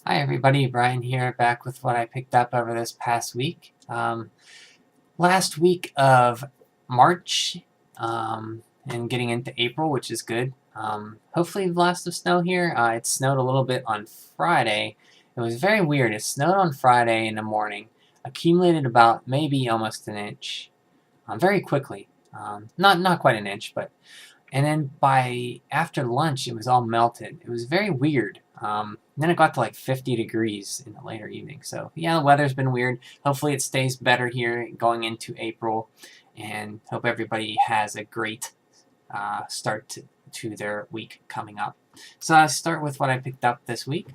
Hi everybody, Brian here, back with what I picked up over this past week. Last week of March, and getting into April, which is good. Hopefully lots of snow here. It snowed a little bit on Friday. It was very weird. It snowed on Friday in the morning, accumulated about maybe almost an inch, very quickly. Not quite an inch, but and then by after lunch it was all melted. It was very weird. Then it got to like 50 degrees in the later evening. So yeah, the weather's been weird. Hopefully it stays better here going into April, and hope everybody has a great start to their week coming up. So I'll start with what I picked up this week.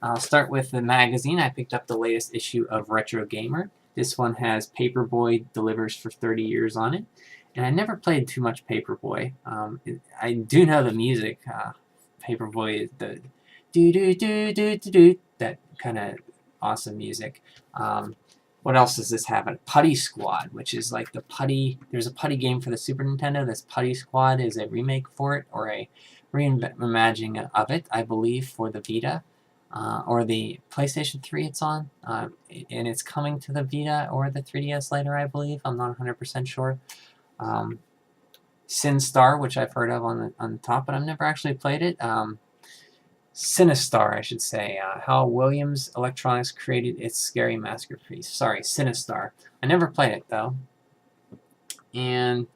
I'll start with the magazine. I picked up the latest issue of Retro Gamer. This one has Paperboy Delivers for 30 Years on it. And I never played too much Paperboy. I do know the music. Paperboy, the do that kind of awesome music. What else does this have? A Putty Squad, which is like the Putty. There's a Putty game for the Super Nintendo. This Putty Squad is a remake for it, or a reimagining of it, I believe, for the Vita. Or the PlayStation 3 it's on, and it's coming to the Vita or the 3DS later, I believe. I'm not 100% sure. Sin Star, which I've heard of on the top, but I've never actually played it. Sinistar, I should say. How Williams Electronics created its scary masterpiece. Sorry, Sinistar. I never played it though. And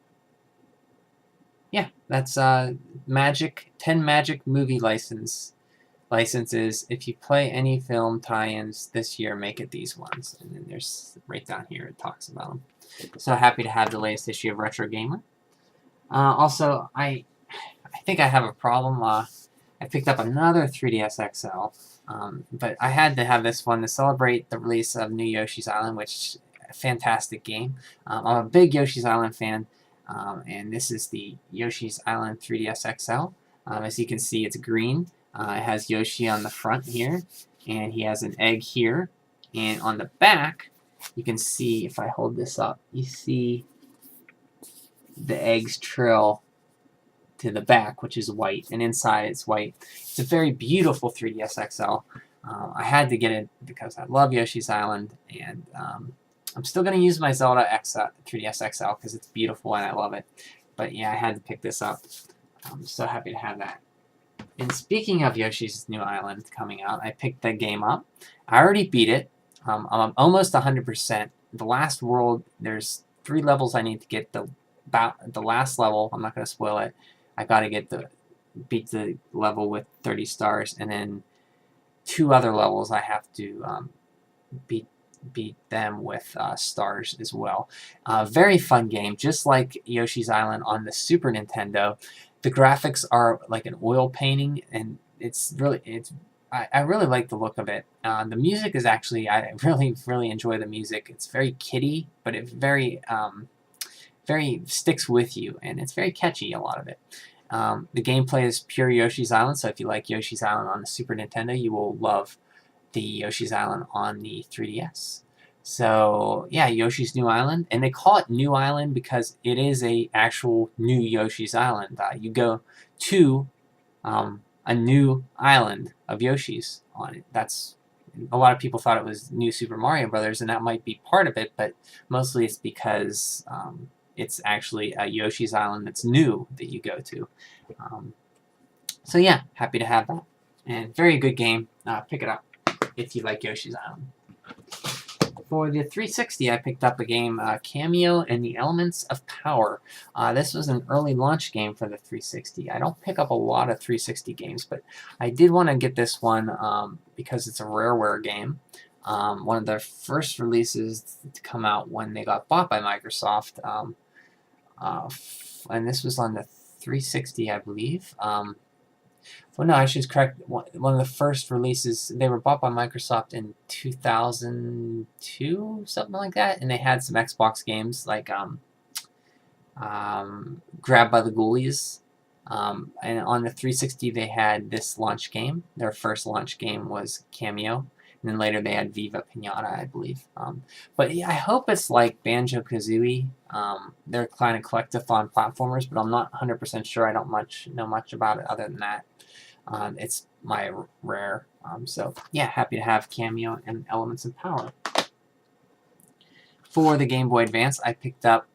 yeah, that's Magic 10 Magic movie licenses. If you play any film tie-ins this year, make it these ones. And then there's right down here it talks about them. So happy to have the latest issue of Retro Gamer. Also, I think I have a problem. I picked up another 3DS XL, but I had to have this one to celebrate the release of New Yoshis Island, which is a fantastic game. I'm a big Yoshis Island fan, and this is the Yoshis Island 3DS XL. As you can see, it's green. It has Yoshi on the front here, and he has an egg here. And on the back, you can see, if I hold this up, you see the eggs trail to the back, which is white, and inside it's white. It's a very beautiful 3DS XL. I had to get it because I love Yoshi's Island, and I'm still going to use my Zelda 3DS XL because it's beautiful and I love it. But yeah, I had to pick this up. I'm so happy to have that. And speaking of Yoshi's New Island coming out, I picked the game up. I already beat it. I'm almost 100%. The last world, there's 3 levels I need to get. The last level, I'm not going to spoil it. I got to beat the level with 30 stars, and then 2 other levels I have to beat them with stars as well. Very fun game, just like Yoshi's Island on the Super Nintendo. The graphics are like an oil painting, and I really like the look of it. The music is actually, I really enjoy the music. It's very kiddie, but it very sticks with you, and it's very catchy, a lot of it. The gameplay is pure Yoshi's Island, so if you like Yoshi's Island on the Super Nintendo, you will love the Yoshi's Island on the 3DS. So yeah, Yoshi's New Island, and they call it New Island because it is a actual new Yoshi's Island. You go to a new island of Yoshi's on it. That's a lot of people thought it was New Super Mario Brothers, and that might be part of it, but mostly it's because it's actually a Yoshi's Island that's new that you go to. So yeah, happy to have that, and very good game. Pick it up if you like Yoshi's Island. For the 360, I picked up a game, Cameo and the Elements of Power. This was an early launch game for the 360. I don't pick up a lot of 360 games, but I did want to get this one because it's a Rareware game. One of their first releases to come out when they got bought by Microsoft. And this was on the 360, I believe. Well, no, I should correct. One of the first releases, they were bought by Microsoft in 2002, something like that, and they had some Xbox games like Grabbed by the Ghoulies. And on the 360, they had this launch game. Their first launch game was Cameo. And then later they had Viva Pinata, I believe. But yeah, I hope it's like Banjo-Kazooie. They're kind of collectathon platformers, but I'm not 100% sure. I don't know much about it other than that. It's my rare. So yeah, happy to have Cameo and Elements of Power. For the Game Boy Advance, I picked up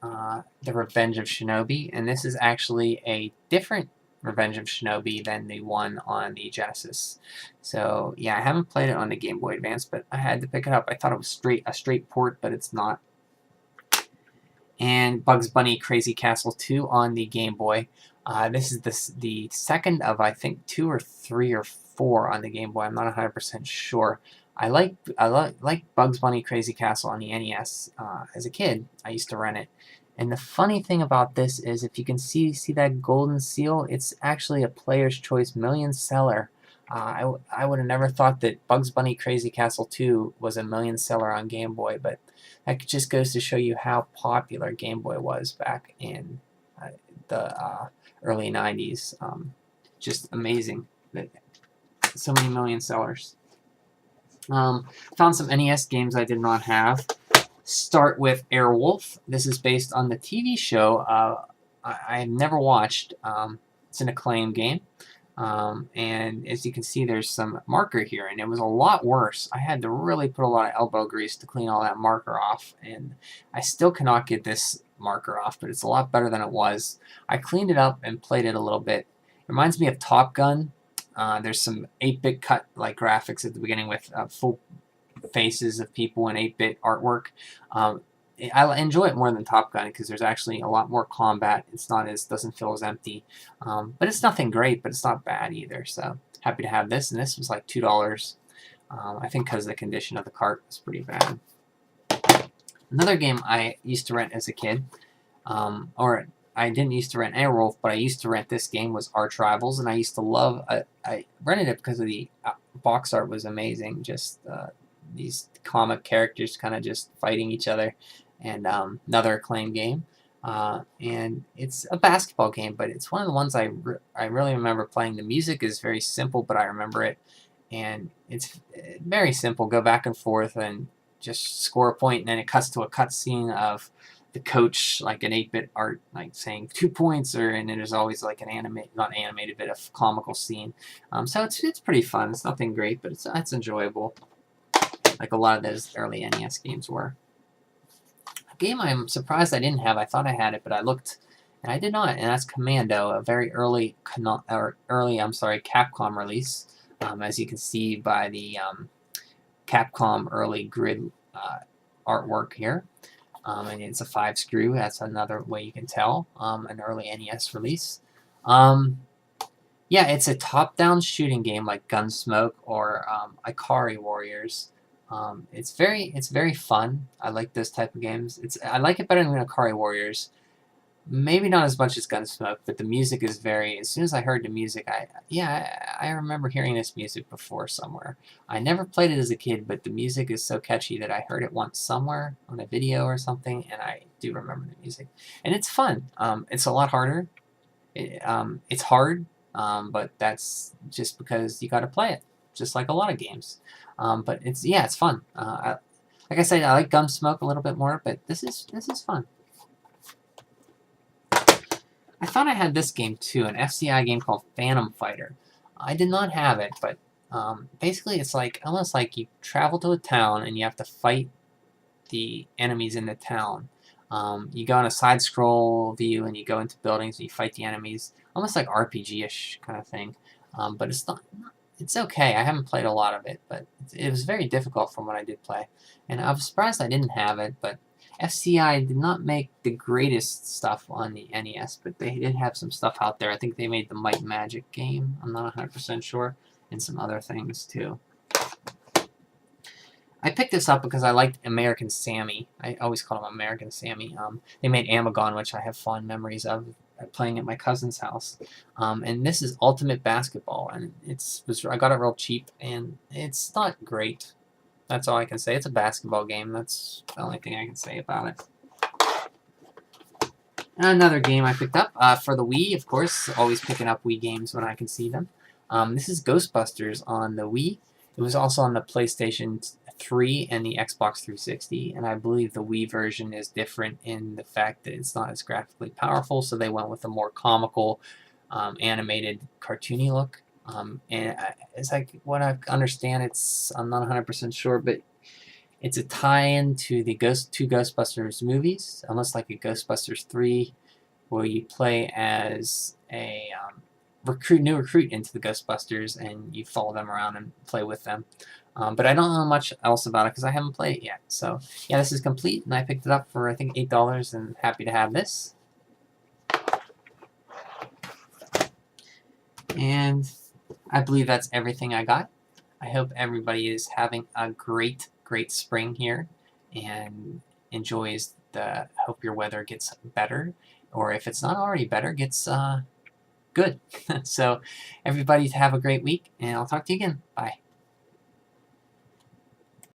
The Revenge of Shinobi, and this is actually a different Revenge of Shinobi than the one on the Genesis. So yeah, I haven't played it on the Game Boy Advance, but I had to pick it up. I thought it was a straight port, but it's not. And Bugs Bunny Crazy Castle 2 on the Game Boy. This is the second of, I think, 2 or 3 or 4 on the Game Boy. I'm not 100% sure. I like Bugs Bunny Crazy Castle on the NES. As a kid, I used to rent it. And the funny thing about this is, if you can see that golden seal, it's actually a Player's Choice Million Seller. I would have never thought that Bugs Bunny Crazy Castle 2 was a million seller on Game Boy, but that just goes to show you how popular Game Boy was back in the early 90s. Just amazing that so many million sellers. Found some NES games I did not have. Start with Airwolf. This is based on the TV show I've never watched. It's an Acclaim game. And as you can see, there's some marker here, and it was a lot worse. I had to really put a lot of elbow grease to clean all that marker off, and I still cannot get this marker off, but it's a lot better than it was. I cleaned it up and played it a little bit. It reminds me of Top Gun. There's some 8-bit cut like graphics at the beginning with full faces of people in 8-bit artwork. I enjoy it more than Top Gun because there's actually a lot more combat. It's not as doesn't feel as empty, but it's nothing great, but it's not bad either. So happy to have this, and this was like $2. I think because the condition of the cart was pretty bad. Another game I used to rent as a kid, or I didn't used to rent Airwolf, but I used to rent this game, was Arch Rivals, and I used to love. I rented it because of the box art was amazing. Just these comic characters kind of just fighting each other. And another Acclaim game, and it's a basketball game, but it's one of the ones I really remember playing. The music is very simple, but I remember it, and it's very simple. Go back and forth and just score a point, and then it cuts to a cutscene of the coach, like an 8-bit art, like saying 2 points, and then there's always like an not animated, bit of comical scene. So it's pretty fun. It's nothing great, but it's enjoyable, like a lot of those early NES games were. Game I'm surprised I didn't have. I thought I had it, but I looked and I did not. And that's Commando, a very early Capcom release. As you can see by the Capcom early grid artwork here, and it's a 5-screw. That's another way you can tell. An early NES release. Yeah, it's a top-down shooting game like Gunsmoke or Ikari Warriors. It's very fun. I like those type of games. I like it better than Akari Warriors. Maybe not as much as Gunsmoke, but the music is very. As soon as I heard the music, I remember hearing this music before somewhere. I never played it as a kid, but the music is so catchy that I heard it once somewhere on a video or something, and I do remember the music. And it's fun. It's a lot harder. It's hard, but that's just because you got to play it, just like a lot of games. But it's fun. Like I said, I like Gunsmoke a little bit more, but this is fun. I thought I had this game too, an FCI game called Phantom Fighter. I did not have it, but basically it's like almost like you travel to a town and you have to fight the enemies in the town. You go on a side-scroll view and you go into buildings and you fight the enemies, almost like RPG-ish kind of thing. But it's not. It's okay. I haven't played a lot of it, but it was very difficult from what I did play. And I was surprised I didn't have it, but FCI did not make the greatest stuff on the NES, but they did have some stuff out there. I think they made the Might and Magic game. I'm not 100% sure. And some other things, too. I picked this up because I liked American Sammy. I always call him American Sammy. They made Amagon, which I have fond memories of playing at my cousin's house. And this is Ultimate Basketball, and I got it real cheap, and it's not great. That's all I can say. It's a basketball game. That's the only thing I can say about it. Another game I picked up for the Wii, of course. Always picking up Wii games when I can see them. This is Ghostbusters on the Wii. It was also on the PlayStation 3 and the Xbox 360, and I believe the Wii version is different in the fact that it's not as graphically powerful, so they went with a more comical, animated, cartoony look. And it's like what I understand. I'm not 100% sure, but it's a tie-in to the two Ghostbusters movies, almost like a Ghostbusters 3, where you play as a new recruit into the Ghostbusters, and you follow them around and play with them. But I don't know much else about it because I haven't played it yet. So yeah, this is complete, and I picked it up for I think $8, and happy to have this. And I believe that's everything I got. I hope everybody is having a great spring here and enjoys hope your weather gets better, or if it's not already better, gets good. So everybody have a great week, and I'll talk to you again. Bye.